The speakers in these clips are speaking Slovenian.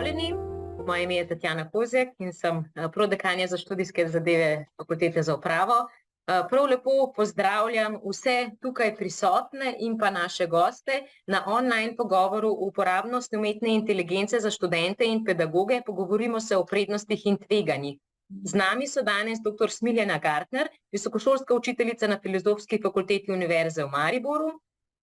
Pozdravljeni, moje ime je Tatjana Kozjek in sem prodekanja za študijske zadeve Fakultete za upravo. Prav lepo pozdravljam vse tukaj prisotne in pa naše goste na online pogovoru o uporabnosti umetne inteligence za študente in pedagoge. Pogovorimo se o prednostih in tveganjih. Z nami so danes dr. Smiljana Gartner, visokošolska učiteljica na Filozofski fakulteti Univerze v Mariboru,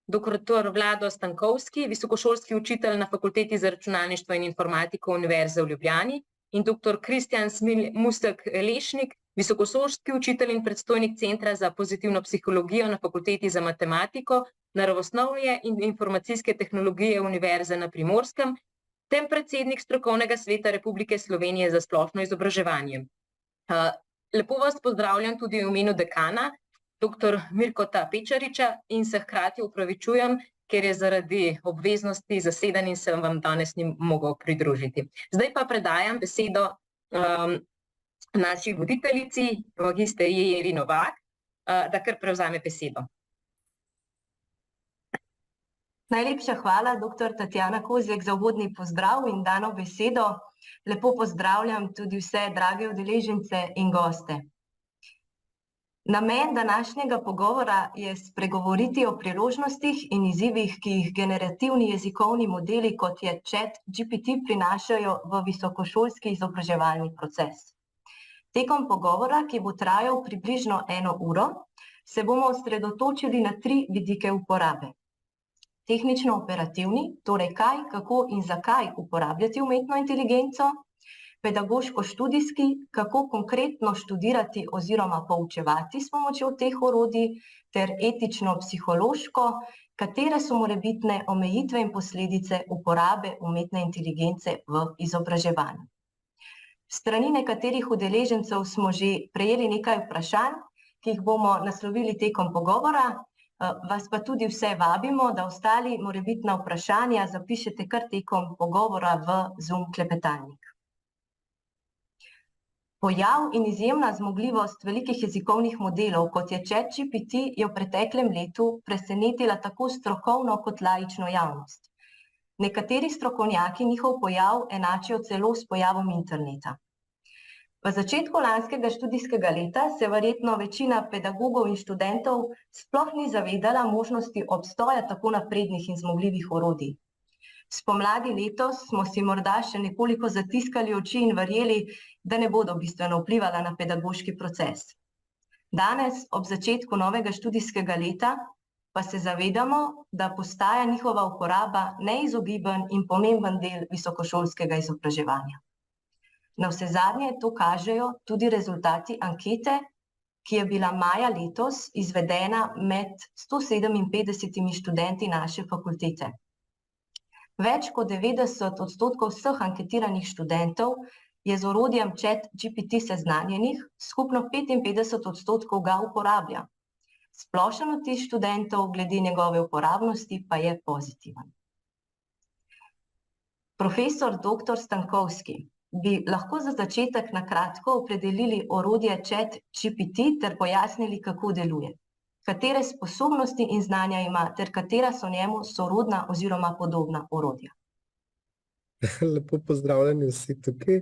dr. Vlado Stankovski, visokošolski učitelj na Fakulteti za računalništvo in informatiko Univerze v Ljubljani, in dr. Kristjan Mustek-Lešnik, visokošolski učitelj in predstojnik Centra za pozitivno psihologijo na Fakulteti za matematiko, naravoslovje in informacijske tehnologije Univerze na Primorskem, ter predsednik Strokovnega sveta Republike Slovenije za splošno izobraževanje. Lepo vas pozdravljam tudi v imenu dekana, dr. Mirkota Pečariča, in se hkrati opravičujem, ker je zaradi obveznosti zasedanj in se vam danes ni mogel pridružiti. Zdaj pa predajam besedo naši voditeljici, magister Jeri Novak, da kar prevzame besedo. Najlepša hvala, dr. Tatjana Kozjek, za uvodni pozdrav in dano besedo. Lepo pozdravljam tudi vse drage udeležence in goste. Namen današnjega pogovora je spregovoriti o priložnostih in izzivih, ki jih generativni jezikovni modeli, kot je ChatGPT, prinašajo v visokošolski izobraževalni proces. Tekom pogovora, ki bo trajal približno 1 uro, se bomo osredotočili na 3 vidike uporabe. Tehnično-operativni, torej kaj, kako in zakaj uporabljati umetno inteligenco, pedagoško-študijski, kako konkretno študirati oziroma poučevati s pomočjo teh orodij, ter etično-psihološko, katere so morebitne omejitve in posledice uporabe umetne inteligence v izobraževanju. S strani nekaterih udeležencev smo že prejeli nekaj vprašanj, ki jih bomo naslovili tekom pogovora, vas pa tudi vse vabimo, da ostali morebitna vprašanja zapišete kar tekom pogovora v Zoom klepetalnik. Pojav in izjemna zmogljivost velikih jezikovnih modelov, kot je ChatGPT, je v preteklem letu presenetila tako strokovno kot laično javnost. Nekateri strokovnjaki njihov pojav enačijo celo s pojavom interneta. V začetku lanskega študijskega leta se verjetno večina pedagogov in študentov sploh ni zavedala možnosti obstoja tako naprednih in zmogljivih orodij. Spomladi letos smo si morda še nekoliko zatiskali oči in verjeli, da ne bodo bistveno vplivala na pedagoški proces. Danes, ob začetku novega študijskega leta, pa se zavedamo, da postaja njihova uporaba neizogiben in pomemben del visokošolskega izobraževanja. Navsezadnje to kažejo tudi rezultati ankete, ki je bila maja letos izvedena med 157 študenti naše fakultete. Več kot 90% vseh anketiranih študentov je z orodjem ChatGPT seznanjenih, skupno 55% ga uporablja. Splošen vtis študentov glede njegove uporabnosti pa je pozitiven. Profesor dr. Stankovski, bi lahko za začetek na kratko opredelili orodje ChatGPT ter pojasnili, kako deluje? Katere sposobnosti in znanja ima ter katera so njemu sorodna oziroma podobna orodja? Lepo pozdravljeni vsi tukaj.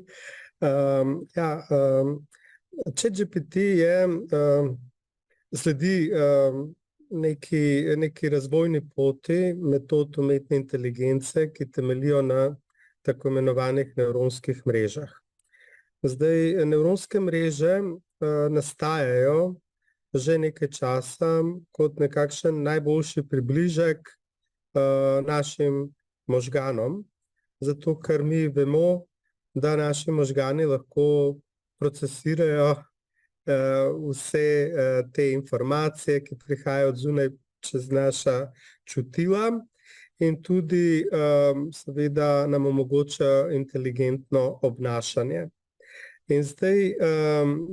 ChatGPT sledi neki razvojni poti metod umetne inteligence, ki temeljijo na tako imenovanih nevronskih mrežah. Zdaj, nevronske mreže nastajajo že nekaj časa kot nekakšen najboljši približek našim možganom, zato ker mi vemo, da naši možgani lahko procesirajo vse te informacije, ki prihajajo od zunaj čez naša čutila in tudi seveda nam omogoča inteligentno obnašanje. In zdaj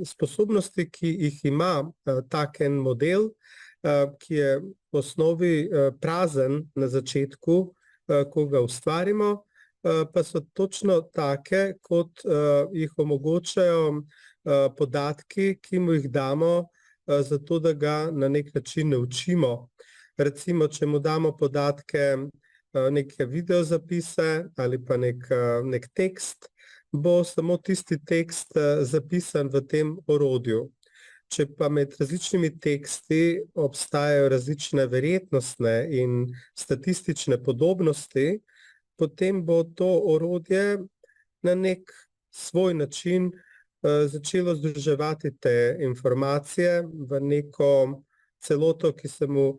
sposobnosti, ki jih ima taken model, ki je v osnovi prazen na začetku, ko ga ustvarimo, pa so točno take, kot jih omogočajo podatki, ki mu jih damo, zato da ga na nek način naučimo. Recimo, če mu damo podatke neke videozapise ali pa nek tekst, bo samo tisti tekst zapisan v tem orodju. Če pa med različnimi teksti obstajajo različne verjetnostne in statistične podobnosti, potem bo to orodje na nek svoj način začelo združevati te informacije v neko celoto, ki se mu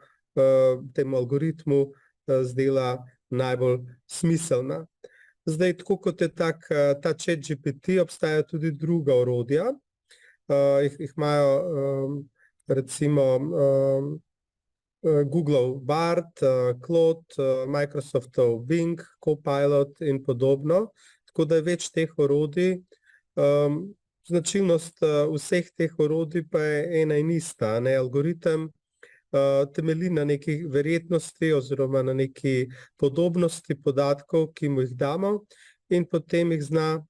temu algoritmu zdela najbolj smiselna. Zdaj, tako kot je ta ChatGPT, obstajajo tudi druga orodja. Jih imajo recimo Google Bard, Claude, Microsoftov Bing, Copilot in podobno. Tako da je več teh orodij. Značilnost vseh teh orodij pa je ena in ista. Algoritem temelji na nekih verjetnosti oziroma na neki podobnosti podatkov, ki mu jih damo, in potem jih zna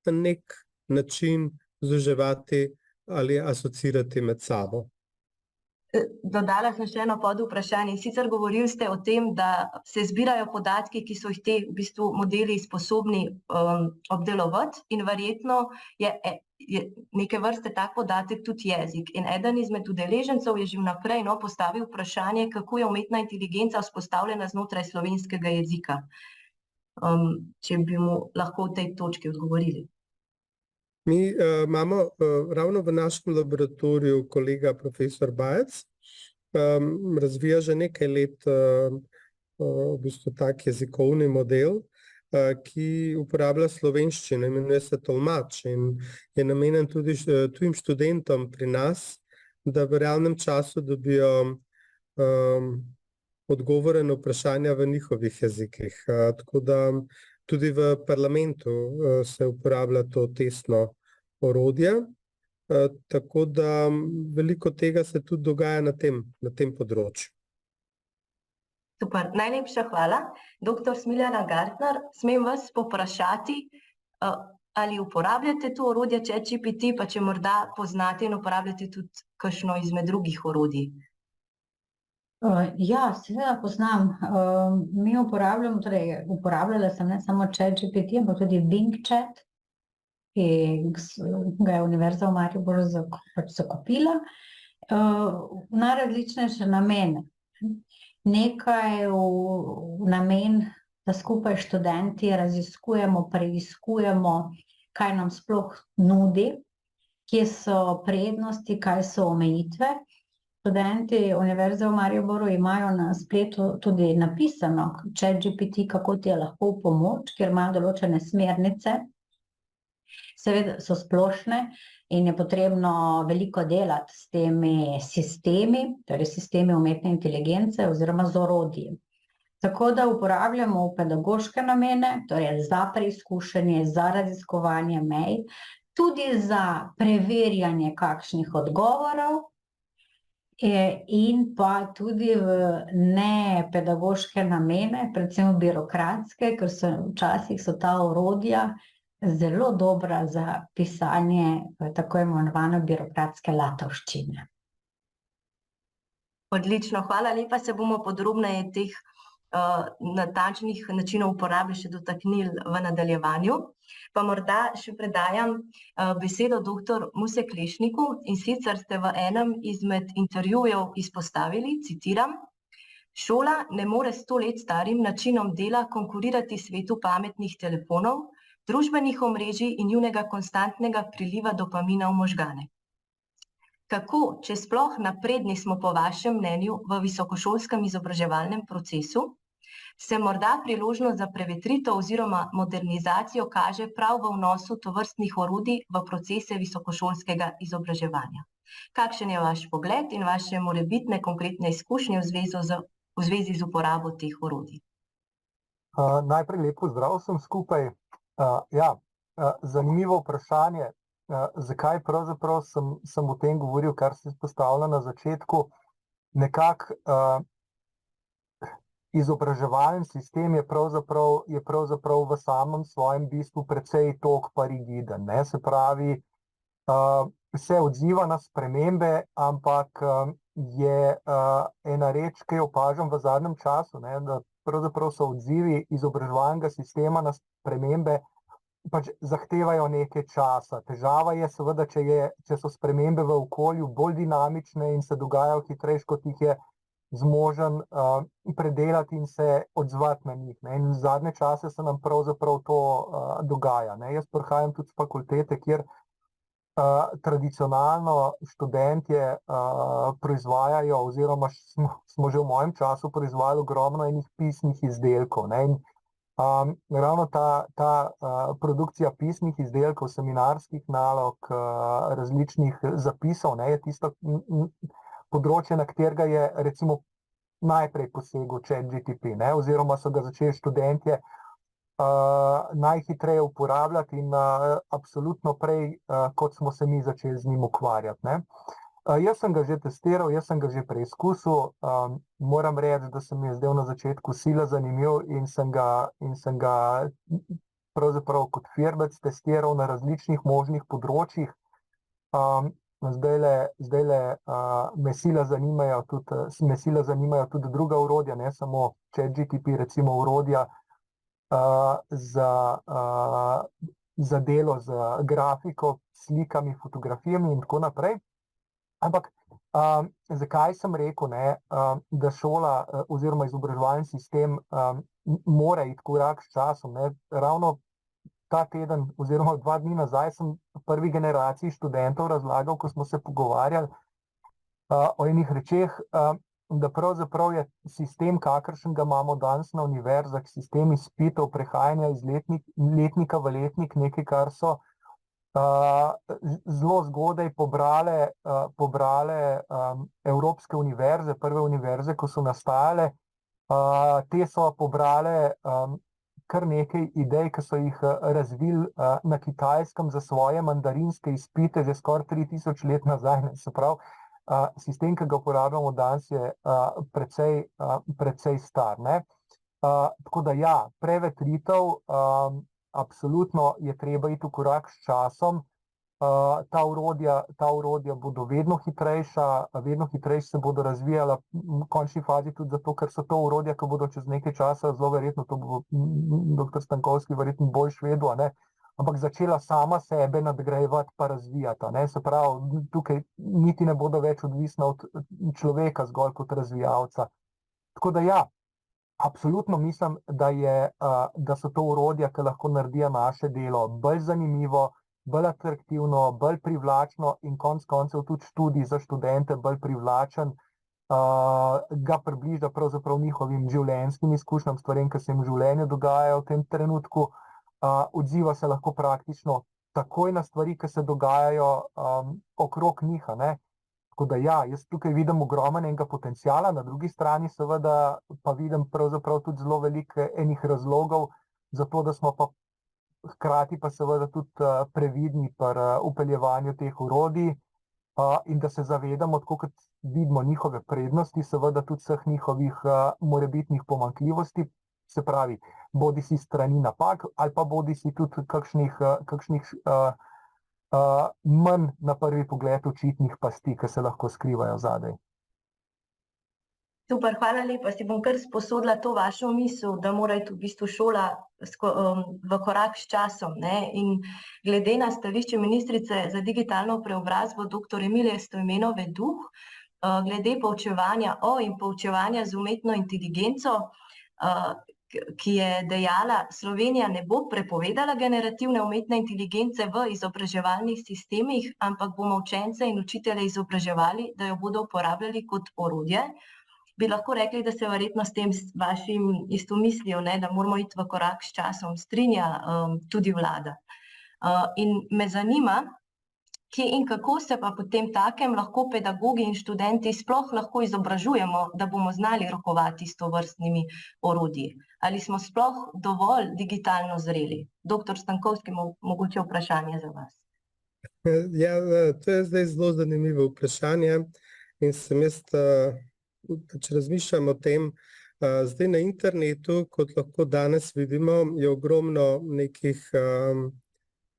na nek način združevati ali asociirati med sabo. Dodala sem še eno podvprašanje. Sicer govorili ste o tem, da se zbirajo podatki, ki so jih te v bistvu modeli sposobni obdelovati, in verjetno je neke vrste tak podatek tudi jezik. In eden izmed udeležencev je že vnaprej postavil vprašanje, kako je umetna inteligenca vzpostavljena znotraj slovenskega jezika. Če bi mu lahko v tej točki odgovorili. Mi imamo ravno v našem laboratoriju kolega profesor Bajec, razvija že nekaj let v bistvu tak jezikovni model, ki uporablja slovenščino, imenuje se Tolmač in je namenjen tudi tujim študentom pri nas, da v realnem času dobijo odgovore na vprašanja v njihovih jezikih. Tako da tudi v parlamentu se uporablja to testno orodje, tako da veliko tega se tudi dogaja na tem področju. Super, najlepša hvala. Dr. Smiljana Gartner, smem vas poprašati, ali uporabljate to orodje ChatGPT, pa če morda poznate in uporabljate tudi kakšno izmed drugih orodij? Ja, seveda poznam. Mi uporabljamo, torej uporabljala sem ne samo ChatGPT, ampak tudi Bing Chat, ki ga je Univerza v Mariboru zakupila, v najrazličnejše namene. Nekaj v namen, da skupaj študenti raziskujemo, preiskujemo, kaj nam sploh nudi, kje so prednosti, kaj so omejitve. Študenti Univerze v Mariboru imajo na spletu tudi napisano ChatGPT, kako ti je lahko v pomoč, kjer imajo določene smernice. Seveda so splošne in je potrebno veliko delati s temi sistemi, torej sistemi umetne inteligence oziroma z orodji. Tako da uporabljamo v pedagoške namene, torej za preizkušanje, za raziskovanje mej, tudi za preverjanje kakšnih odgovorov, in pa tudi v nepedagoške namene, predvsem birokratske, ker včasih so ta orodja zelo dobra za pisanje tako imenovane birokratske latovščine. Odlično, hvala lepa, se bomo podrobneje teh natančnih načinov uporabe še dotaknili v nadaljevanju. Pa morda še predajam besedo dr. Muse Klešniku, in sicer ste v enem izmed intervjujev izpostavili, citiram: "Šola ne more 100 let starim načinom dela konkurirati svetu pametnih telefonov, družbenih omrežij in njunega konstantnega priliva dopamina v možgane." Kako, če sploh napredni smo po vašem mnenju v visokošolskem izobraževalnem procesu, se morda priložnost za prevetritev oziroma modernizacijo kaže prav v vnosu tovrstnih orodij v procese visokošolskega izobraževanja? Kakšen je vaš pogled in vaše morebitne konkretne izkušnje v zvezi z uporabo teh orodij? Najprej lep pozdrav vsem skupaj. Zanimivo vprašanje, zakaj pravzaprav sem o tem govoril, kar se izpostavlja na začetku. Nekako izobraževalni sistem je pravzaprav v samem svojem bistvu precej tog pa rigiden. Se pravi, se odziva na spremembe, ampak je ena reč, ki jo opažam v zadnjem času, ne, da pravzaprav so odzivi izobraževalnega sistema na spremembe pač zahtevajo nekaj časa. Težava je seveda, če so spremembe v okolju bolj dinamične in se dogajajo hitrejš, kot jih je zmožen predelati in se odzvati na njih. Ne. In zadnje čase se nam pravzaprav to dogaja. Ne. Jaz prihajam tudi z fakultete, kjer tradicionalno študentje proizvajajo oziroma smo že v mojem času proizvajali ogromno enih pisnih izdelkov. Ne. In ravno ta produkcija pisnih izdelkov, seminarskih nalog, različnih zapisov, ne, je tisto področje, na katerega je recimo najprej posegel ChatGPT, ne, oziroma so ga začeli študentje najhitreje uporabljati in absolutno prej, kot smo se mi začeli z njim ukvarjati. Ne. Jaz sem ga že testiral, jaz sem ga že preizkusil, moram reči, da se mi je zdel na začetku sila zanimiv in sem ga pravzaprav kot firbec testiral na različnih možnih področjih. Zdajle me sila zanimajo tudi druga orodja, ne samo ChatGPT, recimo orodja za delo z grafiko, slikami, fotografijami in tako naprej. Ampak zakaj sem rekel, ne, da šola oziroma izobraževalni sistem mora iti korak s časom, ne? Ravno ta teden oziroma 2 dni nazaj sem prvi generaciji študentov razlagal, ko smo se pogovarjali o enih rečeh, da pravzaprav je sistem, kakršen ga imamo danes na univerzah, sistem izpitov, prehajanja iz letnika v letnik, nekaj, kar so zelo zgodaj pobrale evropske univerze, prve univerze, ko so nastajale. Te so pobrale kar nekaj idej, ki so jih razvili na Kitajskem za svoje mandarinske izpite že skoraj 3000 let nazaj. Se pravi, sistem, ki ga uporabljamo danes, je precej star. Ne? Tako da ja, prevetritev, absolutno je treba iti v korak s časom. Ta orodja bodo vedno hitrejša se bodo razvijala, v končni fazi tudi zato, ker so to orodja, ki bodo čez nekaj časa, zelo verjetno, to bo dr. Stankovski verjetno boljš vedel, ne, ampak začela sama sebe nadgrajevati pa razvijati. Ne. Se pravi, tukaj niti ne bodo več odvisna od človeka zgolj kot razvijalca. Tako da ja, absolutno mislim, da so to orodja, ki lahko naredijo naše delo bolj zanimivo, bolj atraktivno, bolj privlačno in konec koncev tudi študij za študente bolj privlačen, ga približa pravzaprav njihovim življenjskim izkušnjam, stvarem, ki se jim v življenju dogajajo v tem trenutku, odziva se lahko praktično takoj na stvari, ki se dogajajo okrog njih. Ne? Tako da ja, jaz tukaj vidim ogromnega potenciala, na drugi strani seveda pa vidim pravzaprav tudi zelo veliko enih razlogov za to, da smo pa hkrati pa seveda tudi previdni pri vpeljevanju teh orodij in da se zavedamo, tako kot vidimo njihove prednosti, seveda tudi vseh njihovih morebitnih pomanjkljivosti, se pravi, bodisi strani napak ali pa bodisi tudi kakšnih manj na prvi pogled očitnih pasti, ki se lahko skrivajo zadaj. Super, hvala lepa. Si bom kar sposodila to vašo misel, da mora iti v bistvu šola v korak s časom. Ne? In glede na stališče ministrice za digitalno preobrazbo dr. Emilije Stojmenove Duh, glede poučevanja in poučevanja z umetno inteligenco, ki je dejala, Slovenija ne bo prepovedala generativne umetne inteligence v izobraževalnih sistemih, ampak bomo učence in učitelje izobraževali, da jo bodo uporabljali kot orodje. Bi lahko rekli, da se verjetno s tem vašim istomislijo, ne, da moramo iti v korak s časom, strinja tudi vlada. In me zanima, kje in kako se pa potem takem lahko pedagogi in študenti sploh lahko izobražujemo, da bomo znali rokovati s tovrstnimi orodji. Ali smo sploh dovolj digitalno zreli? Dr. Stankovski, mogoče vprašanje za vas. Ja, to je zdaj zelo zanimivo vprašanje in sem jaz, če razmišljam o tem, zdaj na internetu, kot lahko danes vidimo, je ogromno nekih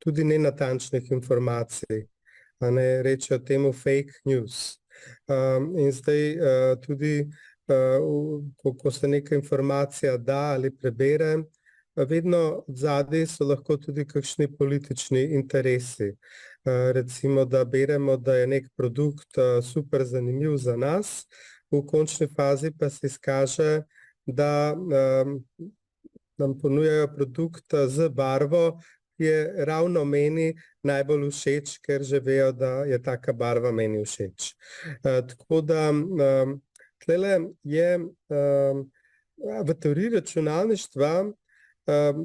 tudi nenatančnih informacij. a ne rečejo temu fake news. In zdaj tudi, ko se neka informacija da ali prebere, vedno odzadaj so lahko tudi kakšni politični interesi. Recimo, da beremo, da je nek produkt super zanimiv za nas, v končni fazi pa se izkaže, da nam ponujajo produkt z barvo, ki je ravno meni najbolj všeč, ker že vejo, da je taka barva meni všeč. Tako da tlele je v teoriji računalništva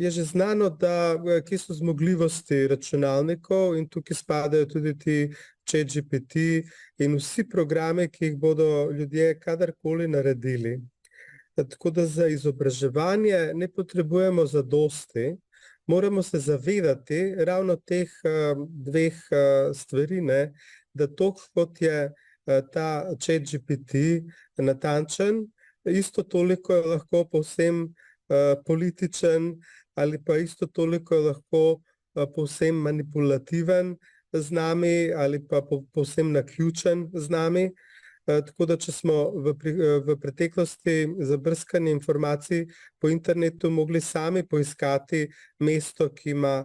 je že znano, da kje so zmogljivosti računalnikov in tukaj spadajo tudi ti ChatGPT in vsi programe, ki jih bodo ljudje kadarkoli naredili. Tako da za izobraževanje ne potrebujemo zadosti, moramo se zavedati ravno teh dveh stvari, ne, da to, kot je ta ChatGPT natančen, isto toliko je lahko povsem političen ali pa isto toliko je lahko povsem manipulativen z nami ali pa povsem naključen z nami. Tako da, če smo v preteklosti za brskanje informacij po internetu mogli sami poiskati mesto, ki ima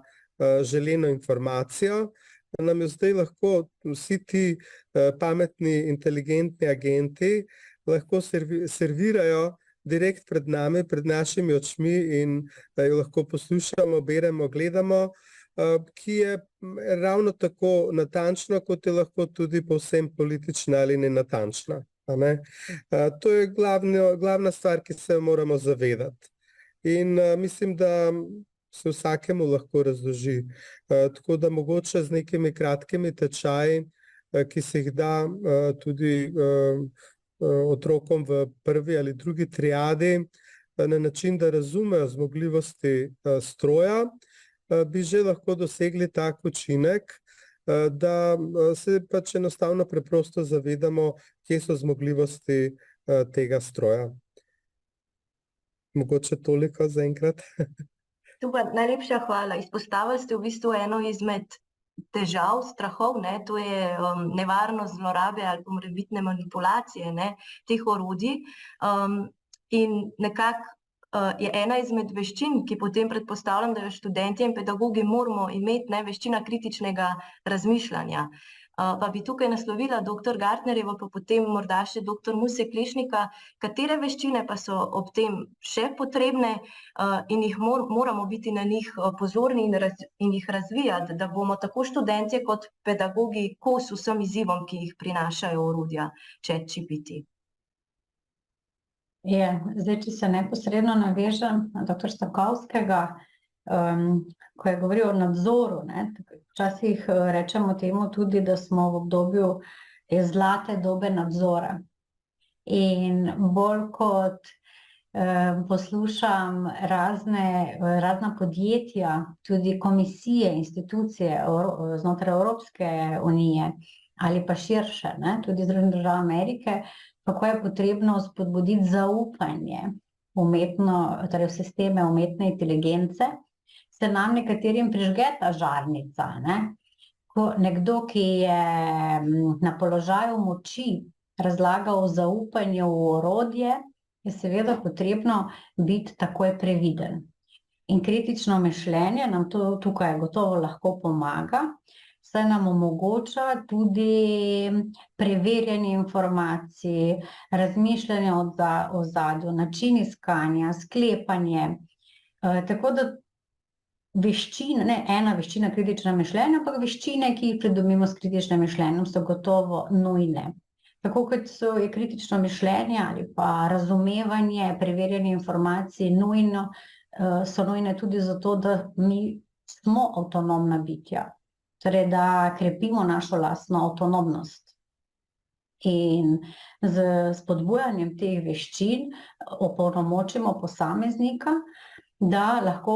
želeno informacijo, nam jo zdaj lahko vsi ti pametni, inteligentni agenti lahko servirajo direkt pred nami, pred našimi očmi in jo lahko poslušamo, beremo, gledamo, ki je ravno tako natančna, kot je lahko tudi povsem politična ali nenatančna. Ne? To je glavna stvar, ki se jo moramo zavedati. In mislim, da se vsakemu lahko razloži. Tako da mogoče z nekimi kratkimi tečaji, ki se jih da tudi otrokom v prvi ali drugi triadi, na način, da razumejo zmogljivosti stroja, bi že lahko dosegli tak učinek, da se pač enostavno preprosto zavedamo, kje so zmogljivosti tega stroja. Mogoče toliko zaenkrat. Super, najlepša hvala. Izpostavili ste v bistvu eno izmed težav, strahov, ne, to je nevarnost zlorabe ali morebitne manipulacije, ne, teh orodij. In nekako je ena izmed veščin, ki potem predpostavljam, da jo študentje in pedagogi moramo imeti, ne, veščina kritičnega razmišljanja. Pa bi tukaj naslovila dr. Gartnerjevo, pa potem morda še dr. Muse Klešnika, katere veščine pa so ob tem še potrebne in jih moramo biti na njih pozorni in jih razvijati, da bomo tako študentje kot pedagogi kos vsem izzivom, ki jih prinašajo orodja ChatGPT. Zdaj, če se neposredno navežem na dr. Stavkovskega, ko je govoril o nadzoru, ne, včasih rečemo temu tudi, da smo v obdobju zlate dobe nadzora. In bolj kot poslušam razna podjetja, tudi komisije, institucije znotraj Evropske unije ali pa širše, ne, tudi Združene države Amerike, kako je potrebno spodbuditi zaupanje torej v sisteme umetne inteligence, se nam nekaterim prižge ta žarnica, ne? Ko nekdo, ki je na položaju moči, razlaga o zaupanju v orodje, je seveda potrebno biti takoj previden. In kritično mišljenje nam tukaj gotovo lahko pomaga, saj nam omogoča tudi preverjanje informacij, razmišljanje o ozadju, način iskanja, sklepanje. Tako da veščine, ne ena veščina kritičnega mišljenja, ampak veščine, ki jih pridobimo s kritičnim mišljenjem, so gotovo nujne. Tako kot je kritično mišljenje ali pa razumevanje, preverjanje informacij nujno, so nujne tudi zato, da mi smo avtonomna bitja. Torej, da krepimo našo lastno avtonomnost. In z spodbujanjem teh veščin opolnomočimo posameznika, da lahko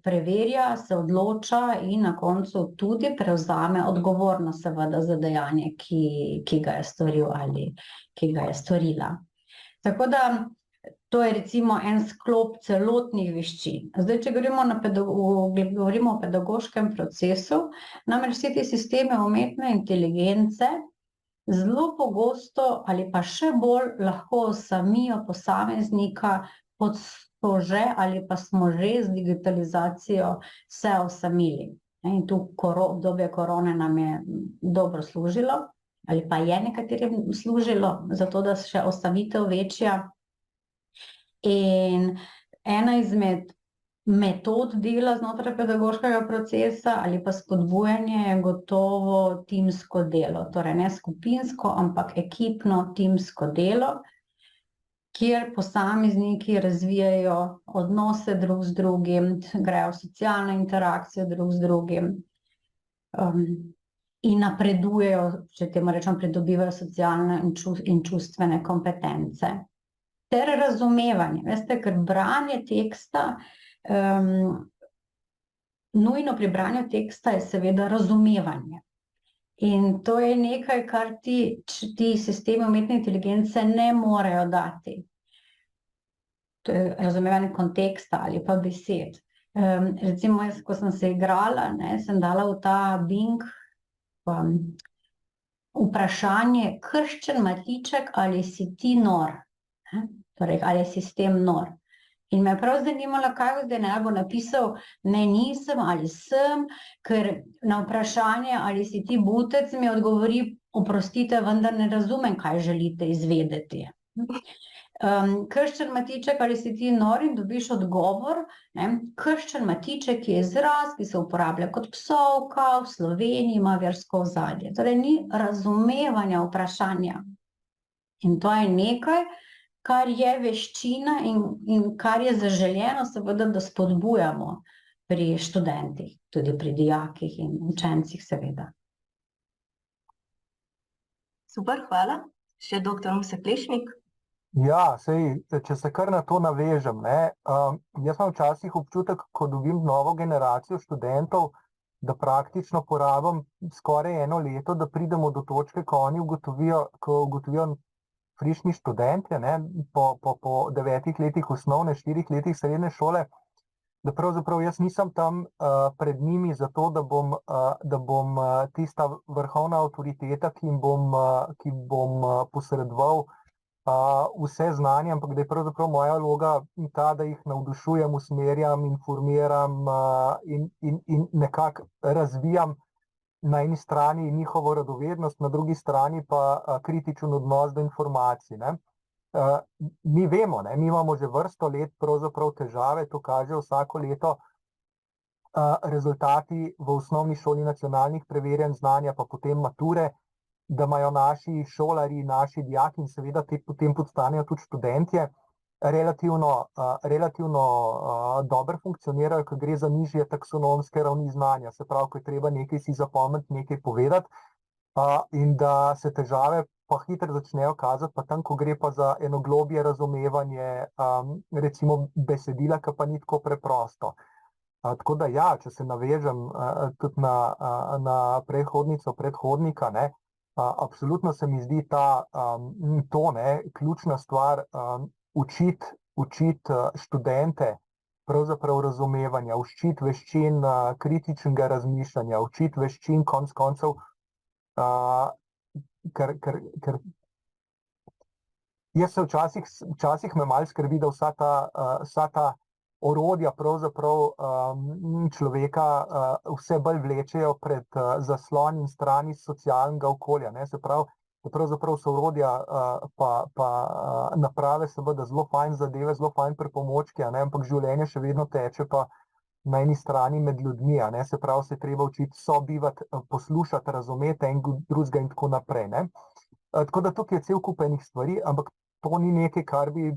preverja, se odloča in na koncu tudi prevzame odgovornost seveda za dejanje, ki ga je storil ali ki ga je storila. Tako da To je recimo en sklop celotnih veščin. Zdaj, če govorimo o pedagoškem procesu, namreč vsi ti sistemi umetne inteligence zelo pogosto ali pa še bolj lahko osamijo posameznika, kot so že ali pa smo že z digitalizacijo se osamili. In tu obdobje korone nam je dobro služilo, ali pa je nekaterim služilo, zato da še osamitev večja. In ena izmed metod dela znotraj pedagoškega procesa ali pa spodbujanje je gotovo timsko delo, torej ne skupinsko, ampak ekipno timsko delo, kjer posamezniki razvijajo odnose drug z drugim, grejo v socialno interakcijo drug z drugim, in napredujejo, če temu rečem, pridobivajo socialne in čustvene kompetence. Ter razumevanje, veste, ker branje teksta, nujno pri branju teksta je seveda razumevanje. In to je nekaj, kar ti sistemi umetne inteligence ne morejo dati. To je razumevanje konteksta ali pa besed. Recimo, jaz, ko sem se igrala, sem dala v ta Bing vprašanje: krščen Matiček, ali si ti nor? Torej, ali je sistem nor. In me je prav zanimalo, kaj bo zdaj bo napisal, ne, nisem ali sem, ker na vprašanje, ali si ti butec, mi odgovori: oprostite, vendar ne razumem, kaj želite izvedeti. Krščen Matiček, ali si ti nor, in dobiš odgovor, krščen Matiček je izraz, ki se uporablja kot psovka, v Sloveniji ima versko ozadje. Torej, ni razumevanja vprašanja. In to je nekaj, kar je veščina in kar je zaželjeno, seveda, da spodbujamo pri študentih, tudi pri dijakih in učencih, seveda. Super, hvala. Še doktor Muse Plešnik? Ja, če se kar na to navežem, jaz imam včasih občutek, ko dobim novo generacijo študentov, da praktično porabim skoraj 1 leto, da pridemo do točke, ko oni ugotovijo frišni študentje, po 9 letih osnovne, 4 letih srednje šole, da pravzaprav jaz nisem tam pred njimi zato, da bom tista vrhovna avtoriteta, ki bom posredoval vse znanje, ampak da je pravzaprav moja vloga ta, da jih navdušujem, usmerjam, informiram in nekako razvijam na eni strani njihovo radovednost, na drugi strani pa kritičen odnos do informacij. Mi vemo, mi imamo že vrsto let pravzaprav težave, to kaže vsako leto rezultati v osnovni šoli nacionalnih preverjanj znanja, pa potem mature, da imajo naši šolarji, naši dijaki in seveda potem postanejo tudi študentje, relativno dobro funkcionirajo, ko gre za nižje taksonomske ravni znanja, se pravi, ko je treba nekaj si zapomniti, nekaj povedati, in da se težave pa hitro začnejo kazati, pa tam, ko gre pa za eno globje razumevanje, recimo besedila, ki pa ni tako preprosto. Tako da ja, če se navežem tudi na predhodnika, absolutno se mi zdi to ključna stvar, učiti študente pravzaprav razumevanja, učiti veščin kritičnega razmišljanja, učiti veščin konec koncev, ker jaz se včasih me malo skrbi, da vsa ta orodja pravzaprav človeka vse bolj vlečejo pred zaslon in strani socialnega okolja, se pravi, pravzaprav so orodja pa naprave seveda zelo fajn zadeve, zelo fajn pripomočki, ampak življenje še vedno teče pa na eni strani med ljudmi, se pravi, se je treba učiti sobivati, poslušati, razumeti en drugega in tako naprej. Tako da tukaj je cel kup enih stvari, ampak to ni nekaj,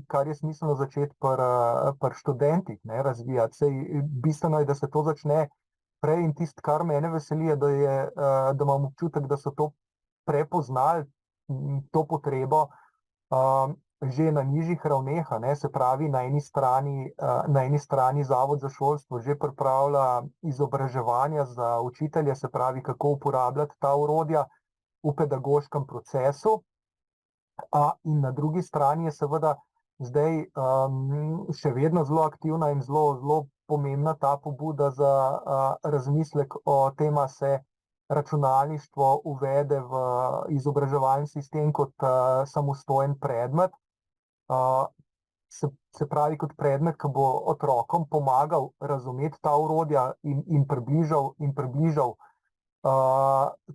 kar je smiselno začeti pri študentih razvijati. Sej bistveno je, da se to začne prej, in tisto, kar mene veseli, je, da imam občutek, da so to prepoznali, to potrebo že na nižjih ravneh, se pravi, na eni strani Zavod za šolstvo že pripravlja izobraževanja za učitelje, se pravi, kako uporabljati ta orodja v pedagoškem procesu, in na drugi strani je seveda Zdaj še vedno zelo aktivna in zelo pomembna ta pobuda za razmislek o tem, da se računalništvo uvede v izobraževalni sistem kot samostojen predmet. Se pravi, kot predmet, ki bo otrokom pomagal razumeti ta orodja in približal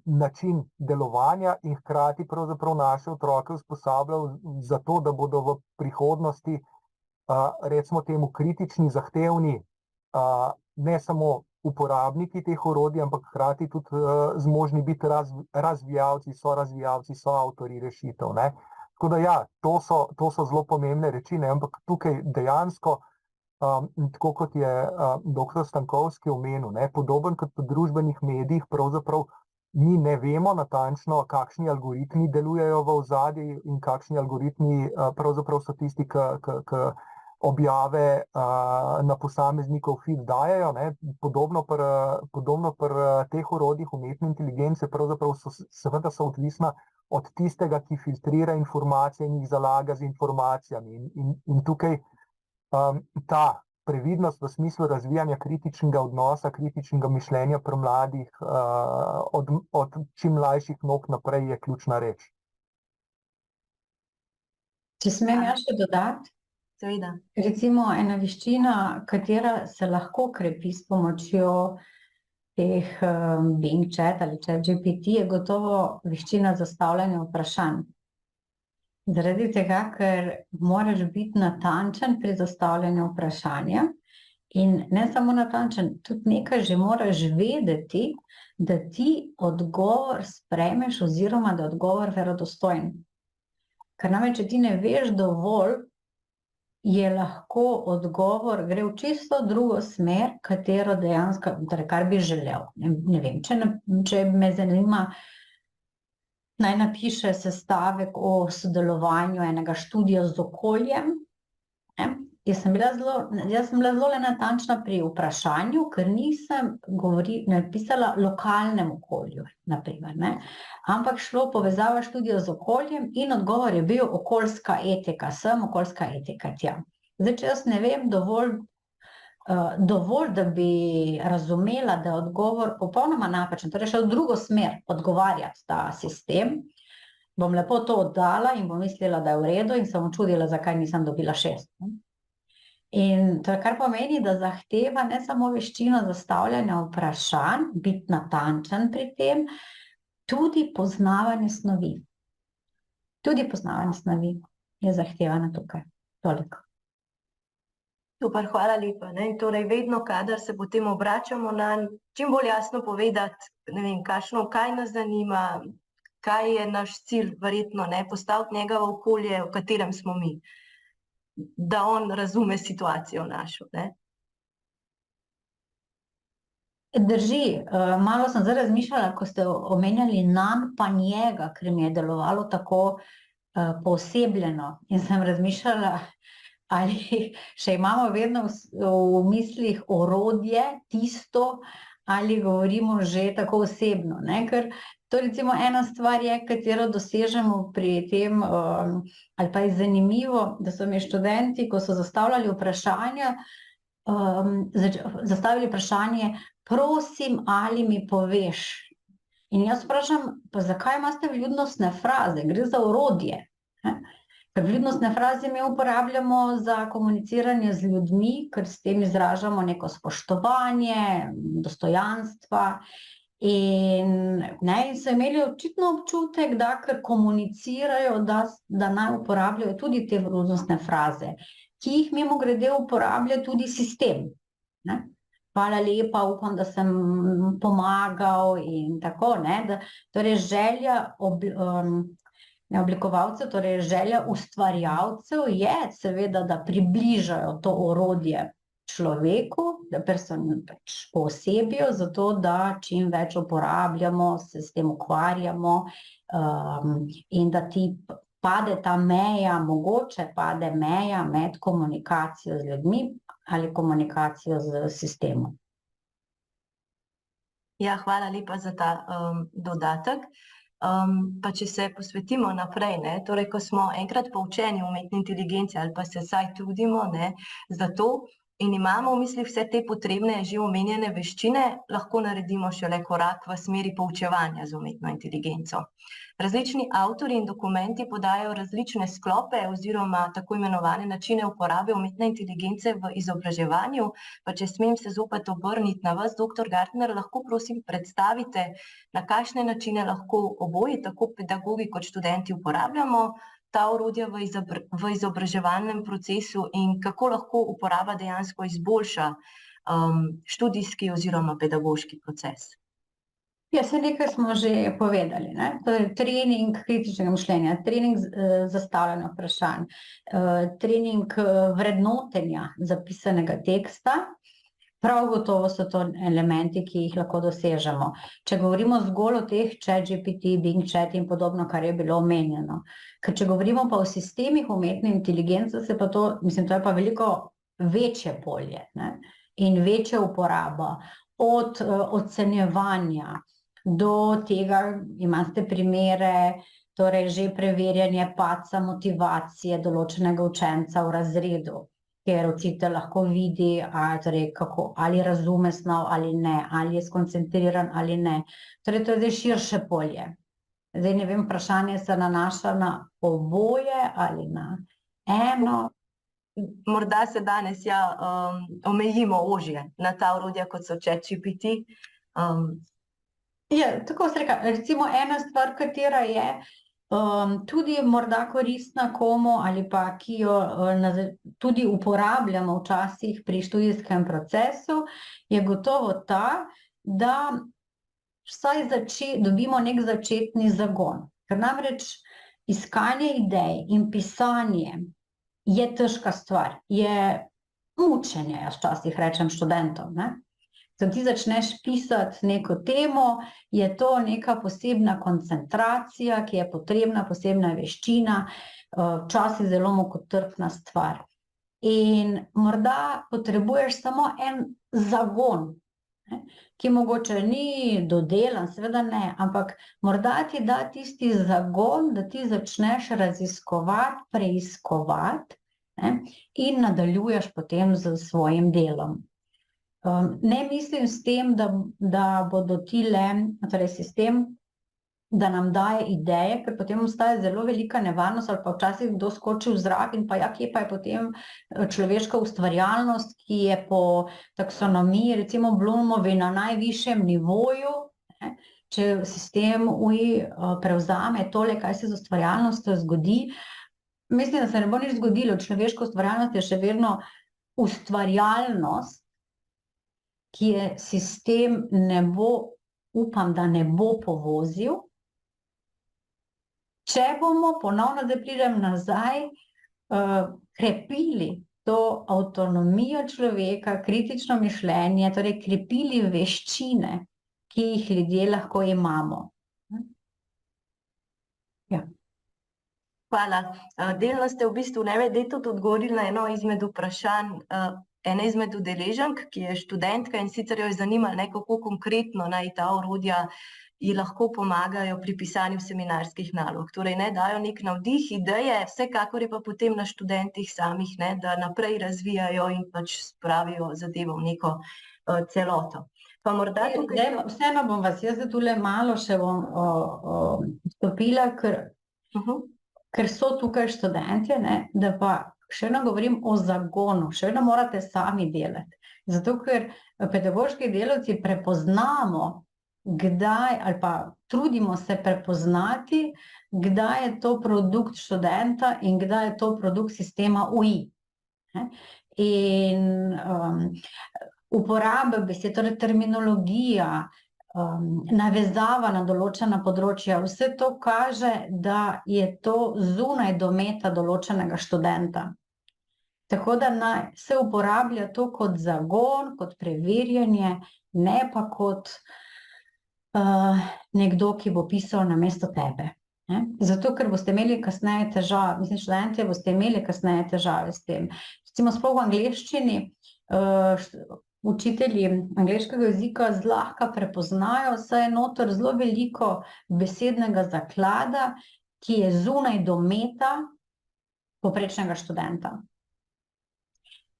način delovanja in hkrati pravzaprav naše otroke usposabljal za to, da bodo v prihodnosti, recimo temu, kritični, zahtevni, ne samo uporabniki teh orodij, ampak hkrati tudi zmožni biti razvijalci, soavtorji rešitev, ne. Tako da ja, to so zelo pomembne reči, ne, ampak tukaj dejansko, tako kot je doktor Stankovski omenil, ne, podoben kot po družbenih medijih, pravzaprav mi ne vemo natančno, kakšni algoritmi delujejo v ozadju in kakšni algoritmi pravzaprav so tisti, ki objave na posameznikov feed dajejo, ne. Podobno pri teh orodjih umetne inteligence pravzaprav seveda so odvisna od tistega, ki filtrira informacije in jih zalaga z informacijami. In tukaj ta previdnost v smislu razvijanja kritičnega odnosa, kritičnega mišljenja pri mladih od čim mlajših nog naprej je ključna reč. Če smem jaz še dodati? Seveda. Recimo ena veščina, katera se lahko krepi s pomočjo teh Bing Chat ali ChatGPT, je gotovo veščina zastavljanja vprašanj. Zaradi tega, ker moraš biti natančen pri zastavljanju vprašanja in ne samo natančen, tudi nekaj že moraš vedeti, da ti odgovor sprejmeš oziroma da je odgovor verodostojen. Ker namreč, če ti ne veš dovolj, je lahko odgovor, gre v čisto drugo smer, katero dejansko, torej kar bi želel. Ne vem, če me zanima, naj napiše sestavek o sodelovanju enega študija z okoljem. Jaz sem bila zelo natančna pri vprašanju, ker nisem napisala lokalnem okolju, na primer, ne. Ampak šlo povezava študija z okoljem in odgovor je bil okoljska etika sem, okoljska etika tja. Zdaj, če jaz ne vem dovolj, da bi razumela, da je odgovor popolnoma napačen, torej še v drugo smer odgovarjati ta sistem, bom lepo to oddala in bom mislila, da je v redu in se bom čudila, zakaj nisem dobila 6. In to, kar pomeni, da zahteva ne samo veščino zastavljanja vprašanj, biti natančen pri tem, tudi poznavanje snovi. Tudi poznavanje snovi je zahtevano tukaj. Toliko. Super, hvala lepa, ne. Torej, vedno, kadar se potem obračamo nanj, čim bolj jasno povedati, ne vem, kaj nas zanima, kaj je naš cilj, verjetno, ne, postaviti njega v okolje, v katerem smo mi. Da on razume situacijo našo, ne. Drži, malo sem zdaj razmišljala, ko ste omenjali nam pa njega, ker mi je delovalo tako poosebljeno in sem razmišljala, ali še imamo vedno v mislih orodje, tisto, ali govorimo že tako osebno, ne, ker to recimo ena stvar je, katero dosežemo pri tem, ali pa je zanimivo, da so mi študenti, ko so zastavljali vprašanja, zastavili vprašanje, prosim, ali mi poveš. In jaz vprašam, pa zakaj imate vljudnostne fraze? Gre za orodje. Ker vljudnostne fraze mi uporabljamo za komuniciranje z ljudmi, ker s tem izražamo neko spoštovanje, dostojanstva. In so imeli očitno občutek, da ker komunicirajo, da naj uporabljajo tudi te vljudnostne fraze, ki jih mimogrede uporablja tudi sistem. Hvala lepa, upam, da sem pomagal in tako, ne. Torej želja oblikovalcev, torej želja ustvarjalcev je seveda, da približajo to orodje človeku, da pač poosebijo, zato da čim več uporabljamo, se s tem ukvarjamo in da ti pade ta meja, mogoče pade meja med komunikacijo z ljudmi ali komunikacijo z sistemom. Ja, hvala lepa za ta dodatek. Pa če se posvetimo naprej, ne, torej, ko smo enkrat poučeni umetne inteligence ali pa se vsaj trudimo, ne, za to in imamo v mislih vse te potrebne že omenjene veščine, lahko naredimo šele korak v smeri poučevanja z umetno inteligenco. Različni avtorji in dokumenti podajajo različne sklope oziroma tako imenovane načine uporabe umetne inteligence v izobraževanju, pa če smem se zopet obrniti na vas, dr. Gartner, lahko prosim predstavite, na kakšne načine lahko oboji, tako pedagogi kot študenti, uporabljamo ta orodja v izobraževalnem procesu in kako lahko uporaba dejansko izboljša študijski oziroma pedagoški proces. Ja, se nekaj smo že povedali, ne? To je trening kritičnega mišljenja, trening zastavljanja vprašanj, trening vrednotenja zapisanega teksta. Prav gotovo so to elementi, ki jih lahko dosežemo. Če govorimo zgolj o teh ChatGPT, Bing Chat in podobno, kar je bilo omenjeno. Ker če govorimo pa o sistemih umetne inteligence, se pa to, mislim, to je pa veliko večje polje, ne? In večja uporaba od ocenjevanja do tega, imate primere, torej že preverjanje padca motivacije določenega učenca v razredu, ker učitelj lahko vidi, torej ali razume snov ali ne, ali je skoncentriran ali ne. Torej to je zdaj širše polje. Zdaj ne vem, vprašanje se nanaša na oboje ali na eno. Morda se danes omejimo ožje na ta orodja, kot so ChatGPT. Ja, tako se reka, recimo ena stvar, katera je tudi morda koristna komu ali pa ki jo tudi uporabljamo včasih pri študijskem procesu, je gotovo ta, da vsaj dobimo nek začetni zagon. Ker namreč iskanje idej in pisanje je težka stvar, je mučenje, jaz včasih rečem študentom, ne? Ko ti začneš pisati neko temo, je to neka posebna koncentracija, ki je potrebna, posebna veščina, včasih zelo mukotrpna stvar. In morda potrebuješ samo en zagon, ne? Ki mogoče ni dodelan, seveda ne, ampak morda ti da tisti zagon, da ti začneš raziskovati, preiskovati, ne? In nadaljuješ potem z svojim delom. Ne mislim s tem, da bodo torej sistem, da nam daje ideje, ker potem obstaja zelo velika nevarnost ali pa včasih kdo skoči v zrak in pa kje pa je potem človeška ustvarjalnost, ki je po taksonomiji, recimo Bloomovi, na najvišjem nivoju, ne? Če sistem prevzame tole, kaj se z ustvarjalnostjo zgodi, mislim, da se ne bo nič zgodilo. Človeška ustvarjalnost je še vedno ustvarjalnost, ki je sistem upam, da ne bo povozil, če bomo ponovno, da pridem nazaj, krepili to avtonomijo človeka, kritično mišljenje, torej krepili veščine, ki jih ljudje lahko imamo. Ja. Hvala. Delno ste v bistvu tudi odgovorili na eno izmed vprašanj, ena izmed udeleženk, ki je študentka in sicer jo je zanimalo, kako konkretno naj ta orodja ji lahko pomagajo pri pisanju seminarskih nalog. Torej, ne dajo nek navdih, ideje, vsekakor je pa potem na študentih samih, ne, da naprej razvijajo in pač spravijo zadevo v neko celoto. Pa morda tukaj... Vseeno bom vas jaz tule malo še bom stopila, ker so tukaj študentje, ne, da pa še vedno govorim o zagonu, še vedno morate sami delati. Zato, ker pedagoški delavci prepoznamo, kdaj, ali pa trudimo se prepoznati, kdaj je to produkt študenta in kdaj je to produkt sistema UI. In uporaba besed, torej terminologija, navezava na določena področja, vse to kaže, da je to zunaj dometa določenega študenta. Tako da naj se uporablja to kot zagon, kot preverjanje, ne pa kot nekdo, ki bo pisal namesto tebe. Zato, ker boste imeli kasneje težave, mislim, študentje boste imeli kasneje težave s tem. Recimo sploh v angleščini, učitelji angleškega jezika zlahka prepoznajo, saj je noter zelo veliko besednega zaklada, ki je zunaj dometa povprečnega študenta.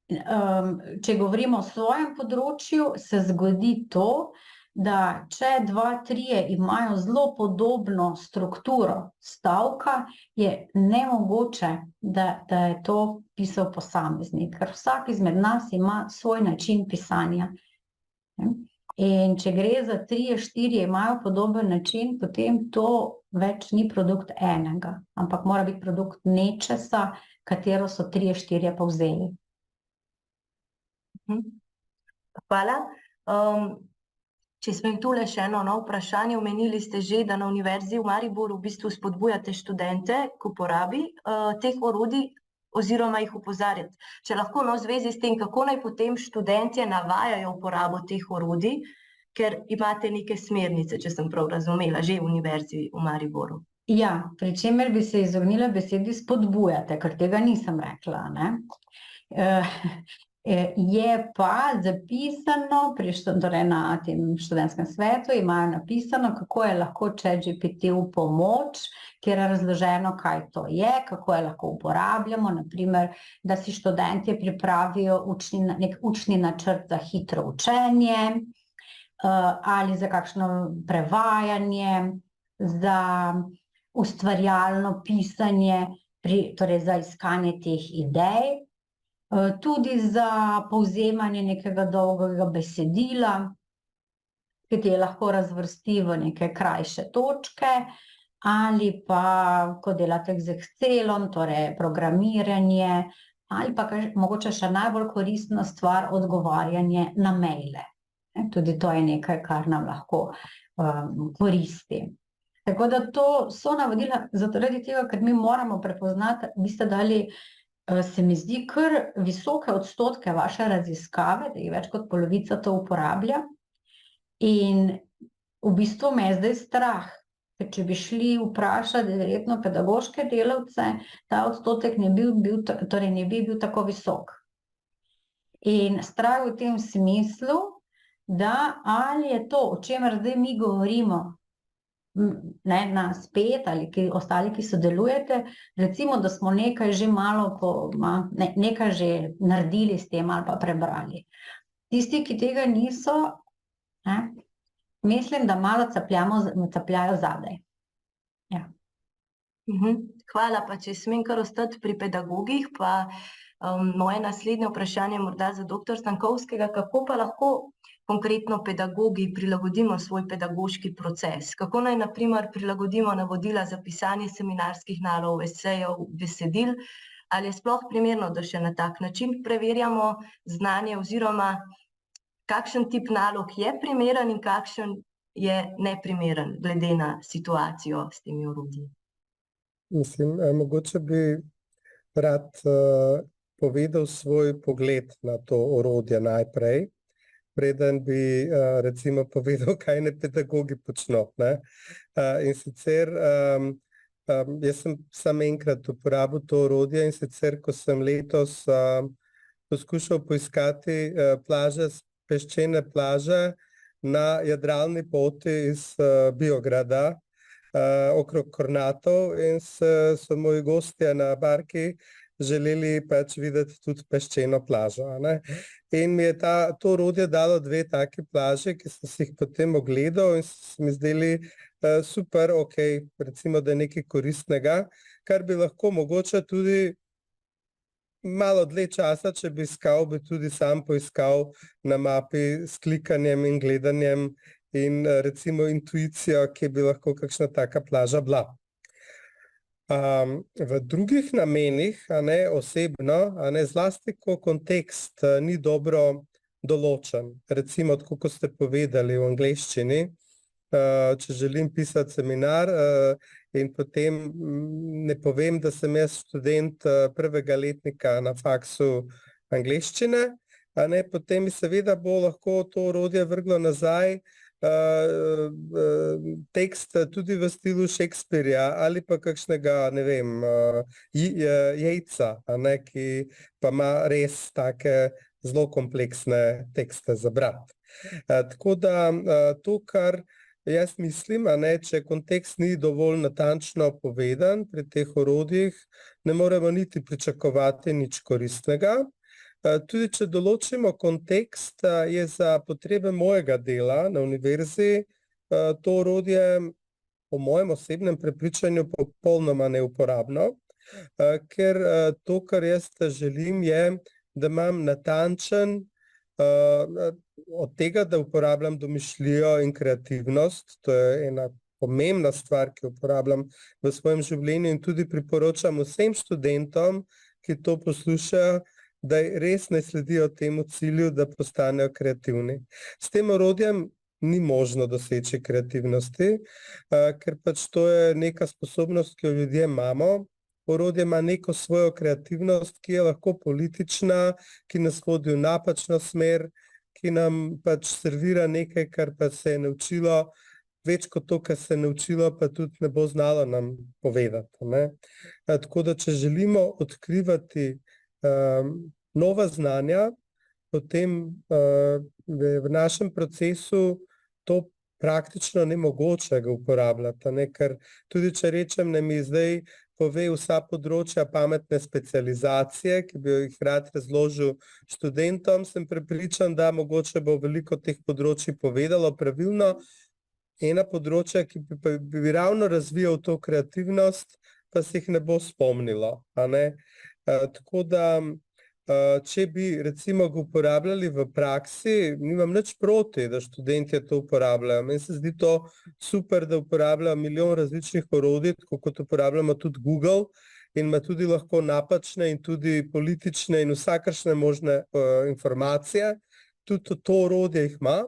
Če govorimo o svojem področju, se zgodi to, da če 2-3 imajo zelo podobno strukturo stavka, je nemogoče, da je to pisal posameznik, ker vsak izmed nas ima svoj način pisanja. In če gre za 3-4, imajo podoben način, potem to več ni produkt enega, ampak mora biti produkt nečesa, katero so 3-4 povzeli. Hvala. Če smem tule še eno vprašanje, omenili ste že, da na Univerzi v Mariboru v bistvu spodbujate študente k uporabi teh orodij oziroma jih opozarjati. Če lahko v zvezi s tem, kako naj potem študentje navajajo uporabo teh orodij, ker imate neke smernice, če sem prav razumela, že v Univerzi v Mariboru. Ja, pri čemer bi se izognila besedi spodbujate, ker tega nisem rekla, ne? Je pa zapisano, torej na tem študentskem svetu imajo napisano, kako je lahko ChatGPT v pomoč, kjer je razloženo, kaj to je, kako je lahko uporabljamo, naprimer, da si študentje pripravijo nek učni načrt za hitro učenje, ali za kakšno prevajanje, za ustvarjalno pisanje, torej za iskanje teh idej, tudi za povzemanje nekega dolgega besedila, ki je lahko razvrsti v neke krajše točke, ali pa, ko delate z Excelom, torej programiranje, ali pa mogoče še najbolj koristna stvar, odgovarjanje na maile. Tudi to je nekaj, kar nam lahko koristi. Tako da to so navodila zaradi tega, ker mi moramo prepoznati, vi ste dali, se mi zdi, kar visoke odstotke vaše raziskave, da jih več kot polovica to uporablja. In v bistvu me je zdaj strah, ker če bi šli vprašati verjetno pedagoške delavce, ta odstotek ne bi bil tako visok. In strah v tem smislu, da ali je to, o čemer zdaj mi govorimo, na spet ali ostali, ki sodelujete, recimo, da smo nekaj že nekaj že naredili s tem ali pa prebrali. Tisti, ki tega niso, mislim, da malo capljajo zadaj. Ja. Hvala, pa če smem kar ostati pri pedagogih, pa moje naslednje vprašanje morda za dr. Stankovskega, kako pa lahko konkretno pedagogi prilagodimo svoj pedagoški proces? Kako naj, na primer, prilagodimo navodila za pisanje seminarskih nalog, esejev, besedil? Ali je sploh primerno, da še na tak način preverjamo znanje oziroma kakšen tip nalog je primeren in kakšen je neprimeren glede na situacijo s temi orodji? Mislim, mogoče bi rad povedal svoj pogled na to orodje najprej, preden bi recimo povedal, kaj ne pedagogi počno. In sicer, jaz sem samo enkrat uporabil to orodje, in sicer, ko sem letos poskušal poiskati peščene plaže na jadralni poti iz Biograda okrog Kornatov, in so moji gostje na barki želeli pač videti tudi peščeno plažo. In mi je to orodje dalo 2 taki plaži, ki sem si jih potem ogledal in se mi zdeli super, recimo, da je nekaj koristnega, kar bi lahko mogoče tudi malo dlje časa, če bi iskal, bi tudi sam poiskal na mapi s klikanjem in gledanjem in recimo intuicijo, kje bi lahko kakšna taka plaža bila. V drugih namenih, osebno, zlasti, ko kontekst ni dobro določen. Recimo, tako kot ste povedali v angleščini, če želim pisati seminar in potem ne povem, da sem jaz študent 1. letnika na faksu angleščine, potem mi seveda bo lahko to orodje vrglo nazaj tekst tudi v stilu Shakespearea ali pa kakšnega, ne vem, Yeatsa, ki pa ima res take zelo kompleksne tekste za brati. Tako da to, kar jaz mislim, če kontekst ni dovolj natančno povedan pri teh orodjih, ne moremo niti pričakovati nič koristnega. Tudi če določimo kontekst, je za potrebe mojega dela na univerzi to orodje po mojem osebnem prepričanju popolnoma neuporabno, ker to, kar jaz želim, je, da imam natančen od tega, da uporabljam domišljijo in kreativnost. To je ena pomembna stvar, ki jo uporabljam v svojem življenju in tudi priporočam vsem študentom, ki to poslušajo, da res ne sledijo temu cilju, da postanejo kreativni. S tem orodjem ni možno doseči kreativnosti, ker pač to je neka sposobnost, ki jo ljudje imamo. Orodje ima neko svojo kreativnost, ki je lahko politična, ki nas vodi v napačno smer, ki nam pač servira nekaj, kar pa se je naučilo, več kot to, kar se je naučilo, pa tudi ne bo znalo nam povedati. Tako da, če želimo odkrivati nova znanja, potem v našem procesu to praktično nemogoče ga uporabljati, ker tudi če rečem, ne mi zdaj pove vsa področja pametne specializacije, ki bi jih rad razložil študentom, sem prepričan, da mogoče bo veliko teh področij povedalo pravilno. Ena področja, ki bi ravno razvijal to kreativnost, pa se jih ne bo spomnilo. Tako da, če bi recimo ga uporabljali v praksi, nimam nič proti, da študentje to uporabljajo. Meni se zdi to super, da uporabljajo milijon različnih orodij, tako kot uporabljamo tudi Google, in ima tudi lahko napačne in tudi politične in vsakršne možne informacije. Tudi to orodje jih ima.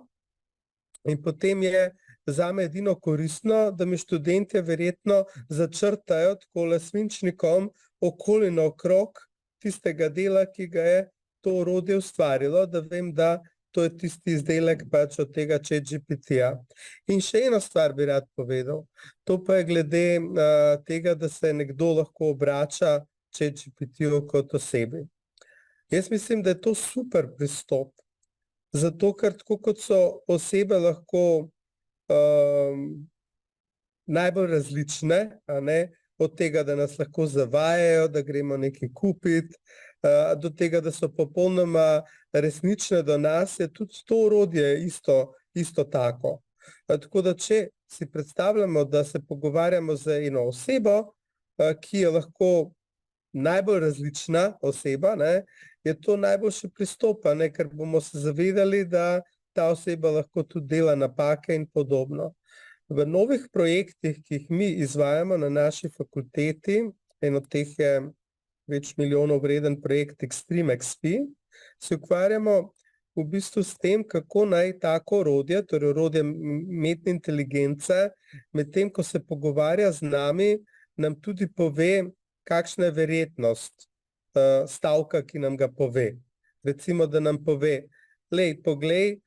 In potem je zame edino koristno, da mi študentje verjetno začrtajo takole svinčnikom okoli naokrog tistega dela, ki ga je to orodje ustvarilo, da vem, da to je tisti izdelek pač od tega ChatGPT-ja. In še eno stvar bi rad povedal. To pa je glede tega, da se nekdo lahko obrača ChatGPT-ju kot osebi. Jaz mislim, da je to super pristop. Zato, ker tako kot so osebe lahko najbolj različne, od tega, da nas lahko zavajajo, da gremo nekaj kupiti, do tega, da so popolnoma resnične do nas, je tudi to orodje isto tako. Tako da, če si predstavljamo, da se pogovarjamo z eno osebo, ki je lahko najbolj različna oseba, je to najboljši pristop, ker bomo se zavedali, da ta oseba lahko tudi dela napake in podobno. V novih projektih, ki jih mi izvajamo na naši fakulteti, en od teh je več milijonov vreden projekt Extreme XP, se ukvarjamo v bistvu s tem, kako naj tako orodje, torej orodje umetne inteligence, medtem ko se pogovarja z nami, nam tudi pove, kakšna je verjetnost stavka, ki nam ga pove. Recimo, da nam pove, poglej,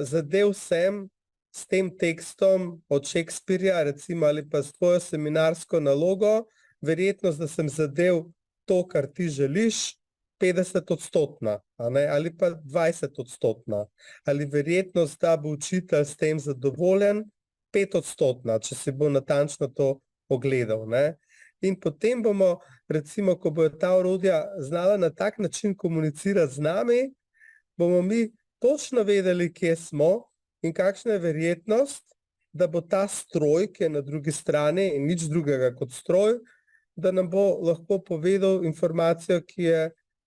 zadev sem s tem tekstom od Shakespearea, recimo, ali pa s tvojo seminarsko nalogo, verjetnost, da sem zadev to, kar ti želiš, 50-odstotna, ali pa 20-odstotna. Ali verjetnost, da bo učitelj s tem zadovoljen, 5-odstotna, če si bo natančno to pogledal. In potem bomo, recimo, ko bojo ta orodja znala na tak način komunicirati z nami, bomo mi točno vedeli, kje smo, in kakšna je verjetnost, da bo ta stroj, ki je na drugi strani in nič drugega kot stroj, da nam bo lahko povedal informacijo, ki je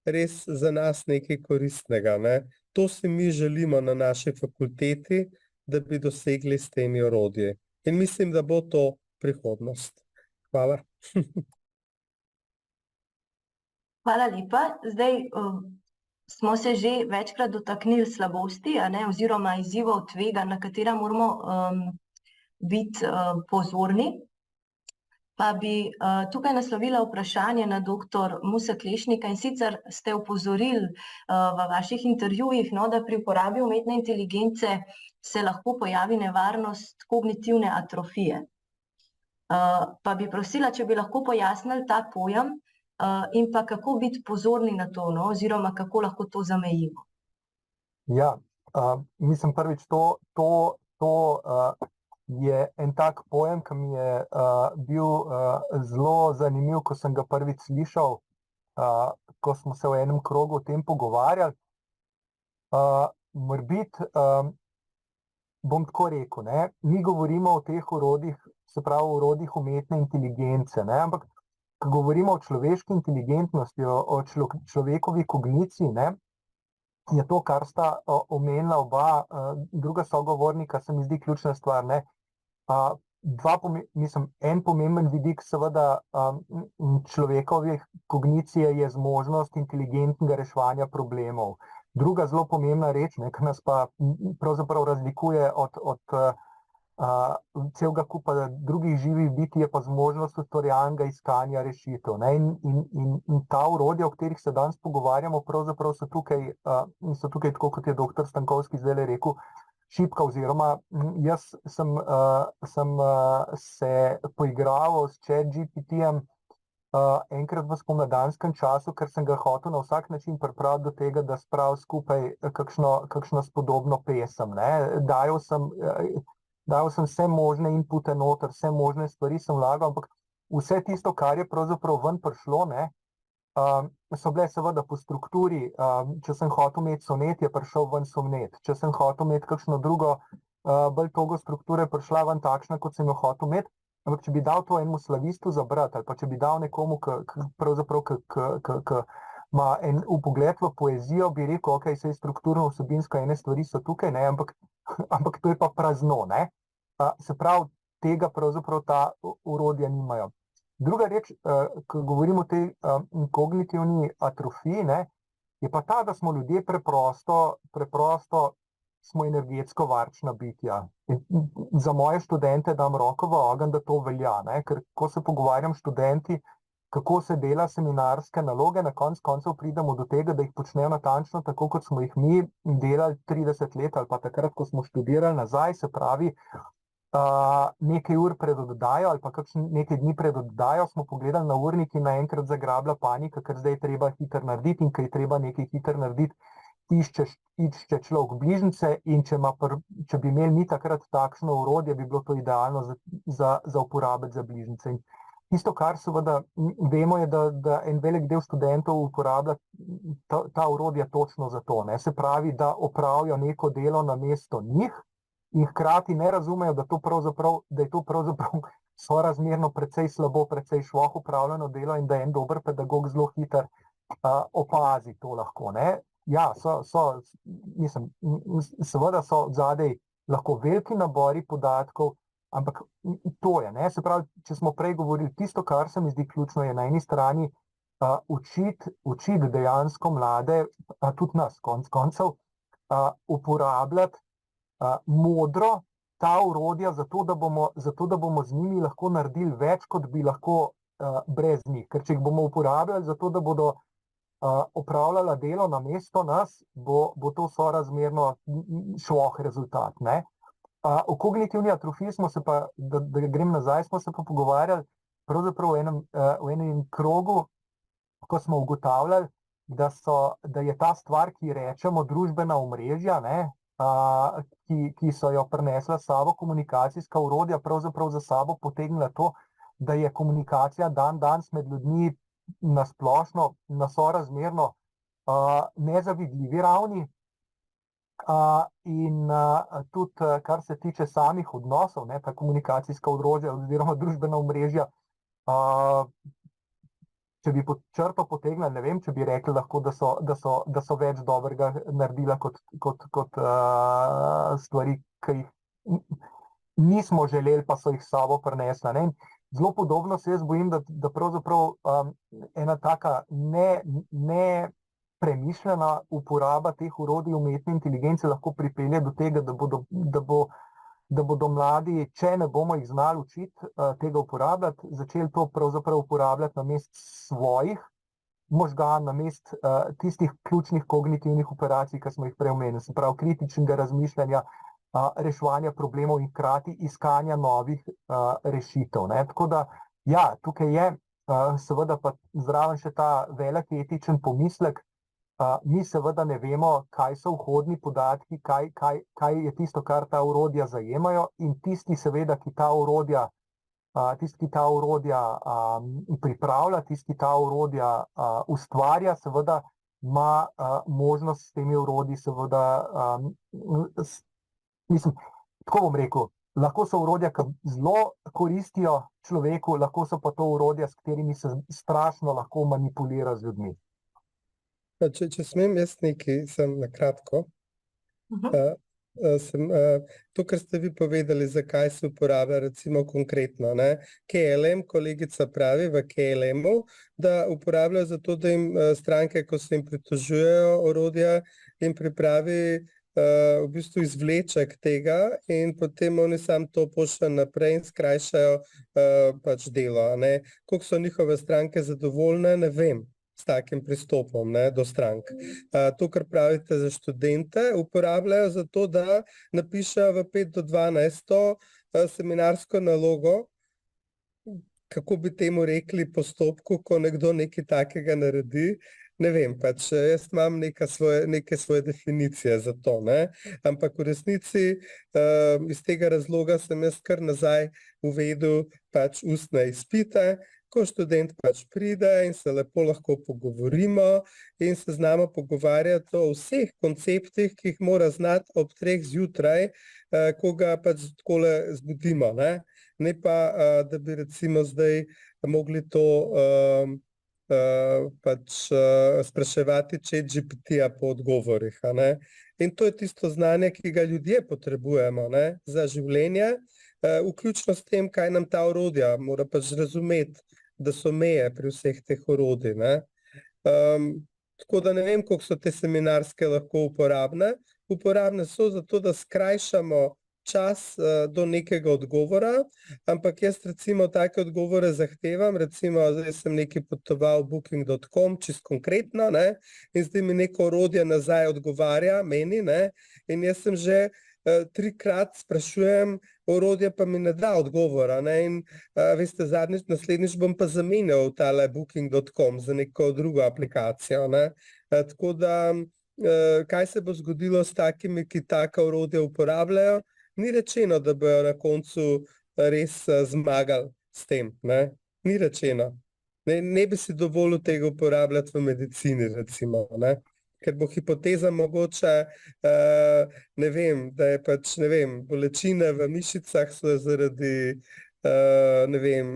res za nas nekaj koristnega. To si mi želimo na naši fakulteti, da bi dosegli s temi orodji. In mislim, da bo to prihodnost. Hvala. Hvala lepa. Zdaj smo se že večkrat dotaknili slabosti, oziroma izzivov, tveganj, na katera moramo biti pozorni. Pa bi tukaj naslovila vprašanje na dr. Musa Klešnika, in sicer ste opozorili v vaših intervjujih, da pri uporabi umetne inteligence se lahko pojavi nevarnost kognitivne atrofije. Pa bi prosila, če bi lahko pojasnili ta pojem in pa kako biti pozorni na to, no, oziroma kako lahko to zamejimo. Ja, mislim prvič, to je en tak pojem, ki mi je bil zelo zanimiv, ko sem ga prvič slišal, ko smo se v enem krogu o tem pogovarjali. Morebiti bom tako rekel, ne, mi govorimo o teh orodjih, se pravi o orodjih umetne inteligence, ne, ampak ko govorimo o človeški inteligentnosti, o človekovi kogniciji, ne, je to, kar sta omenila oba druga sogovornika, se mi zdi ključna stvar, ne. En pomemben vidik seveda človekove kognicije je zmožnost inteligentnega reševanja problemov. Druga zelo pomembna reč, ne, ki nas pa pravzaprav razlikuje od celega kupa drugih živih bitij, je pa zmožnost ustvarjalnega iskanja rešitev, ne. In ta orodja, o katerih se danes pogovarjamo, pravzaprav so tukaj, tako kot je doktor Stankovski zdajle rekel, šibka, oziroma jaz sem se poigraval s ChatGPT-jem enkrat v spomladanskem času, ker sem ga hotel na vsak način pripraviti do tega, da spravi skupaj kakšno spodobno pesem, ne. Dajal sem vse možne inpute noter, vse možne stvari sem vlagal, ampak vse tisto, kar je pravzaprav ven prišlo, ne, so bile seveda po strukturi, če sem hotel imeti sonet, je prišel ven sonet, če sem hotel imeti kakšno drugo, bolj togo strukture, prišla ven takšna, kot sem jo hotel imeti, ampak če bi dal to enemu slavistu za brati, ali pa če bi dal nekomu, ki ima en vpogled v poezijo, bi rekel, ok, saj strukturno vsebinsko ene stvari so tukaj, ne, ampak to je pa prazno, ne. Se pravi, tega pravzaprav ta orodja nimajo. Druga reč, ko govorimo o tej kognitivni atrofiji, ne, je pa ta, da smo ljudje preprosto smo energetsko varčna bitja. Za moje študente dam roko v ogenj, da to velja, ne, ker ko se pogovarjam s študenti, kako se dela seminarske naloge, na konec koncev pridemo do tega, da jih počnejo natančno tako, kot smo jih mi delali 30 let ali pa takrat, ko smo študirali nazaj, se pravi, nekaj ur pred oddajo ali pa nekaj dni pred oddajo smo pogledali na urnik in naenkrat zagrabila panika, ker zdaj je treba hitro narediti in ker je treba nekaj hitro narediti, išče človek bližnjice in če bi imeli mi takrat takšno orodje, bi bilo to idealno za uporabiti za bližnjice. In tisto, kar seveda vemo, je, da en velik del študentov uporablja ta orodja točno za to, ne. Se pravi, da opravijo neko delo namesto njih in hkrati ne razumejo, da je to pravzaprav sorazmerno precej slabo, precej švoh upravljeno delo in da en dober pedagog zelo hitro opazi to lahko, ne. Ja, seveda so odzadaj lahko veliki nabori podatkov, ampak to je, ne, se pravi, če smo prej govorili, tisto, kar se mi zdi ključno, je na eni strani učiti dejansko mlade, tudi nas, konec koncev, uporabljati modro ta orodja, zato da bomo z njimi lahko naredili več, kot bi lahko brez njih. Ker če jih bomo uporabljali zato, da bodo opravljala delo namesto nas, bo to sorazmerno šloh rezultat, ne. O kognitivni atrofiji smo se pa, da grem nazaj, smo se pa pogovarjali pravzaprav v enem krogu, ko smo ugotavljali, da je ta stvar, ki rečemo družbena omrežja, ne, ki so jo prinesla s sabo komunikacijska orodja, pravzaprav za sabo potegnila to, da je komunikacija danes med ljudmi na splošno, na sorazmerno nezavidljivi ravni, in tudi, kar se tiče samih odnosov, ne, ta komunikacijska orodja oziroma družbena omrežja, če bi pod črto potegnili, ne vem, če bi rekli lahko, da so več dobrega naredila kot stvari, ki jih nismo želeli, pa so jih s sabo prinesla, ne. Zelo podobno se jaz bojim, da pravzaprav ena taka nepremišljena uporaba teh orodij umetne inteligence lahko pripelje do tega, da bodo mladi, če ne bomo jih znali učiti tega uporabljati, začeli to pravzaprav uporabljati namesto svojih možganov, namesto tistih ključnih kognitivnih operacij, ki smo jih prej omenili, se pravi kritičnega razmišljanja, reševanja problemov in hkrati iskanja novih rešitev, ne. Tako da, ja, tukaj je seveda pa zraven še ta velik etičen pomislek. Mi seveda ne vemo, kaj so vhodni podatki, kaj je tisto, kar ta orodja zajemajo, in tisti seveda, ki ta orodja pripravlja, tisti, ki ta orodja ustvarja, seveda ima možnost s temi orodji seveda, tako bom rekel, lahko so orodja, ki zelo koristijo človeku, lahko so pa to orodja, s katerimi se strašno lahko manipulira z ljudmi. Če smem jaz nekaj, sem na kratko. To, kar ste vi povedali, zakaj se uporablja recimo konkretno, ne? KLM, kolegica pravi v KLM-u, da uporabljajo zato, da jim stranke, ko se jim pritožujejo orodja, jim pripravi v bistvu izvleček tega in potem oni sam to pošljajo naprej in skrajšajo pač delo, ne? Koliko so njihove stranke zadovoljne, ne vem. S takim pristopom, ne, do strank. To, kar pravite za študente, uporabljajo za to, da napišejo v 5 do 12 seminarsko nalogo, kako bi temu rekli postopku, ko nekdo nekaj takega naredi. Ne vem, pač jaz imam neke svoje definicije za to, ne? Ampak v resnici iz tega razloga sem jaz kar nazaj uvedel pač ustne izpite, ko študent pač pride in se lepo lahko pogovorimo in se znamo pogovarjati o vseh konceptih, ki jih mora znati ob 3 zjutraj, ko ga pač takole zbudimo, ne? Ne pa, da bi recimo zdaj mogli to pač spraševati ChatGPT-ja po odgovorih, a ne? In to je tisto znanje, ki ga ljudje potrebujemo, ne? Za življenje, vključno s tem, kaj nam ta orodja, mora pač razumeti, da so meje pri vseh teh orodij, ne? Tako da ne vem, koliko so te seminarske lahko uporabne. Uporabne so zato, da skrajšamo čas do nekega odgovora, ampak jaz recimo take odgovore zahtevam, recimo zdaj sem nekaj potoval booking.com, čisto konkretno, ne? In zdaj mi neko orodje nazaj odgovarja, meni, ne? In jaz sem že 3-krat sprašujem, orodje pa mi ne da odgovora, ne? In veste, naslednjič bom pa zamenjal tale booking.com za neko drugo aplikacijo, ne? Tako da, kaj se bo zgodilo s takimi, ki taka orodja uporabljajo? Ni rečeno, da bojo na koncu res zmagali s tem, ne? Ni rečeno. Ne bi si dovolil tega uporabljati v medicini, recimo, ne? Ker bo hipoteza mogoče, ne vem, da je pač, ne vem, bolečine v mišicah so zaradi, ne vem,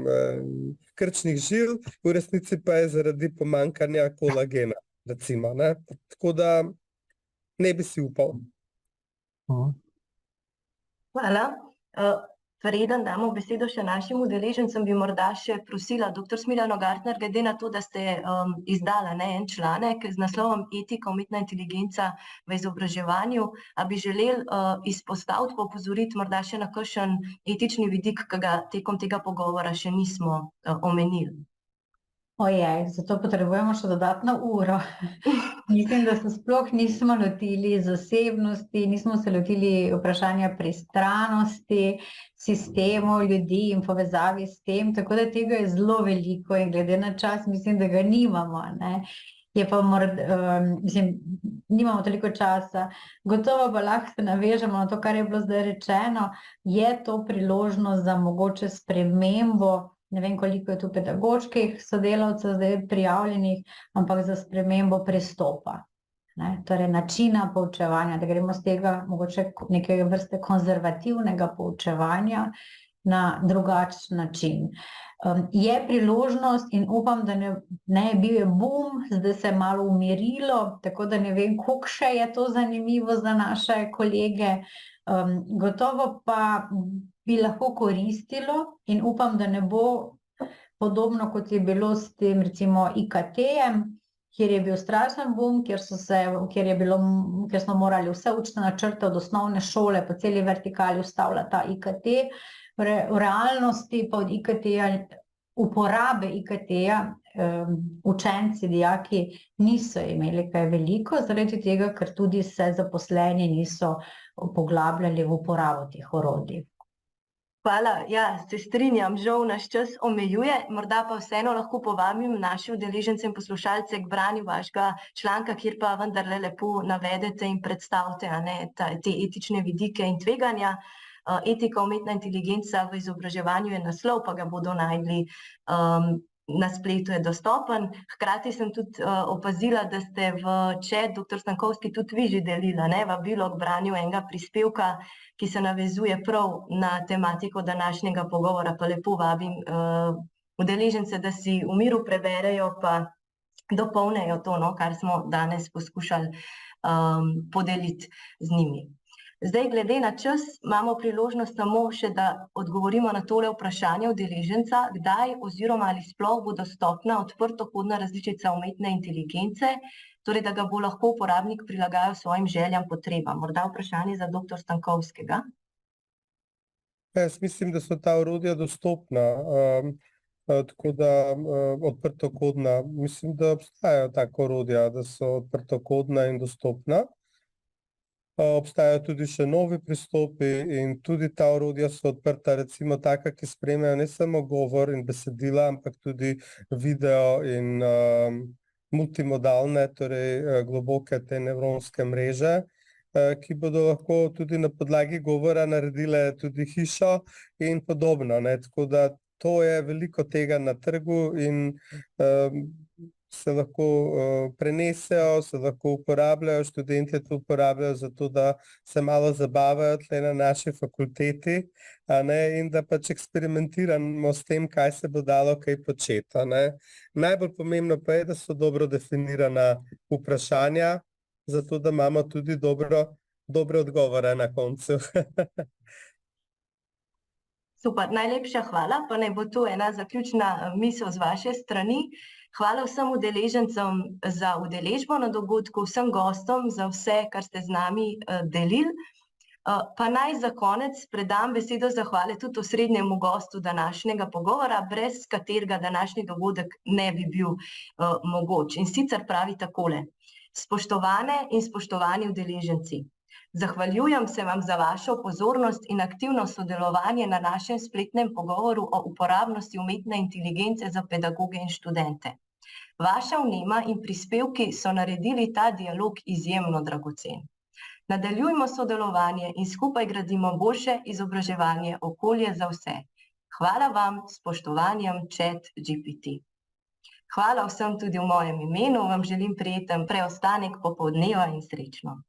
krčnih žil, v resnici pa je zaradi pomanjkanja kolagena, recimo, ne? Tako da ne bi si upal. Hvala. Preden damo besedo še našim udeležencem, bi morda še prosila dr. Smiljano Gartner, glede na to, da ste izdala en članek z naslovom Etika, umetna inteligenca v izobraževanju, a bi želeli izpostaviti, opozoriti morda še na kakšen etični vidik, ki ga tekom tega pogovora še nismo omenili. Ojej, zato potrebujemo še dodatno uro. Mislim, da se sploh nismo lotili zasebnosti, nismo se lotili vprašanja pristranosti, sistemov, ljudi in povezavi s tem, tako da tega je zelo veliko in glede na čas mislim, da ga nimamo, ne. Je pa mislim, nimamo toliko časa. Gotovo pa lahko se navežemo na to, kar je bilo zdaj rečeno, je to priložnost za mogoče spremembo. Ne vem, koliko je tu pedagoških sodelavcev zdaj prijavljenih, ampak za spremembo pristopa, ne? Torej načina poučevanja, da gremo z tega mogoče neke vrste konzervativnega poučevanja na drugačen način. Je priložnost in upam, da ne bil je boom, zdaj se je malo umirilo, tako da ne vem, koliko še je to zanimivo za naše kolege. Gotovo pa bi lahko koristilo in upam, da ne bo podobno, kot je bilo s tem recimo IKT-jem, kjer je bil strašen boom, kjer smo morali vse učne načrte od osnovne šole po celi vertikali vstavljati ta IKT. V realnosti pa od IKT-ja, uporabe IKT-ja, učenci, dijaki niso imeli kaj veliko, zaradi tega, ker tudi se zaposleni niso poglabljali v uporabo teh orodij. Hvala, ja, se strinjam, žal naš čas omejuje, morda pa vseeno lahko povabim naše udeležence in poslušalce k branju vašega članka, kjer pa vendarle lepo navedete in predstavite te etične vidike in tveganja. Etika, umetna inteligenca v izobraževanju je naslov, pa ga bodo najdli na spletu, je dostopen. Hkrati sem tudi opazila, da ste v chat, dr. Stankovski, tudi vi že delili vabilo k branju enega prispevka, ki se navezuje prav na tematiko današnjega pogovora, pa lepo vabim udeležence, da si v miru preberejo pa dopolnejo to, kar smo danes poskušali podeliti z njimi. Zdaj, glede na čas, imamo priložnost samo še, da odgovorimo na tole vprašanje udeleženca, kdaj oziroma ali sploh bo dostopna odprtokodna različica umetne inteligence, torej da ga bo lahko uporabnik prilagajal svojim željam, potrebam. Morda vprašanje za dr. Stankovskega. Jaz mislim, da so ta orodja dostopna, tako da odprtokodna. Mislim, da obstajajo taka orodja, da so odprtokodna in dostopna. Obstajajo tudi še novi pristopi in tudi ta orodja so odprta, recimo taka, ki spremljajo ne samo govor in besedila, ampak tudi video in multimodalne, torej globoke te nevronske mreže, ki bodo lahko tudi na podlagi govora naredile tudi hišo in podobno. Tako da to je veliko tega na trgu in se lahko prenesejo, se lahko uporabljajo, študenti to uporabljajo zato, da se malo zabavajo tle na naši fakulteti, in da pač eksperimentiramo s tem, kaj se bo dalo kaj početi. Najbolj pomembno pa je, da so dobro definirana vprašanja, zato da imamo tudi dobre odgovore na koncu. Super, najlepša hvala, pa naj bo to ena zaključna misel z vaše strani. Hvala vsem udeležencem za udeležbo na dogodku, vsem gostom za vse, kar ste z nami delili. Pa naj za konec predam besedo zahvale tudi osrednjemu gostu današnjega pogovora, brez katerega današnji dogodek ne bi bil mogoč. In sicer pravi takole: spoštovane in spoštovani udeleženci, zahvaljujem se vam za vašo pozornost in aktivno sodelovanje na našem spletnem pogovoru o uporabnosti umetne inteligence za pedagoge in študente. Vaša vnema in prispevki so naredili ta dialog izjemno dragocen. Nadaljujmo sodelovanje in skupaj gradimo boljše izobraževanje, okolje za vse. Hvala vam, spoštovanjem ChatGPT. Hvala vsem tudi v mojem imenu, vam želim prijeten preostanek popoldneva in srečno.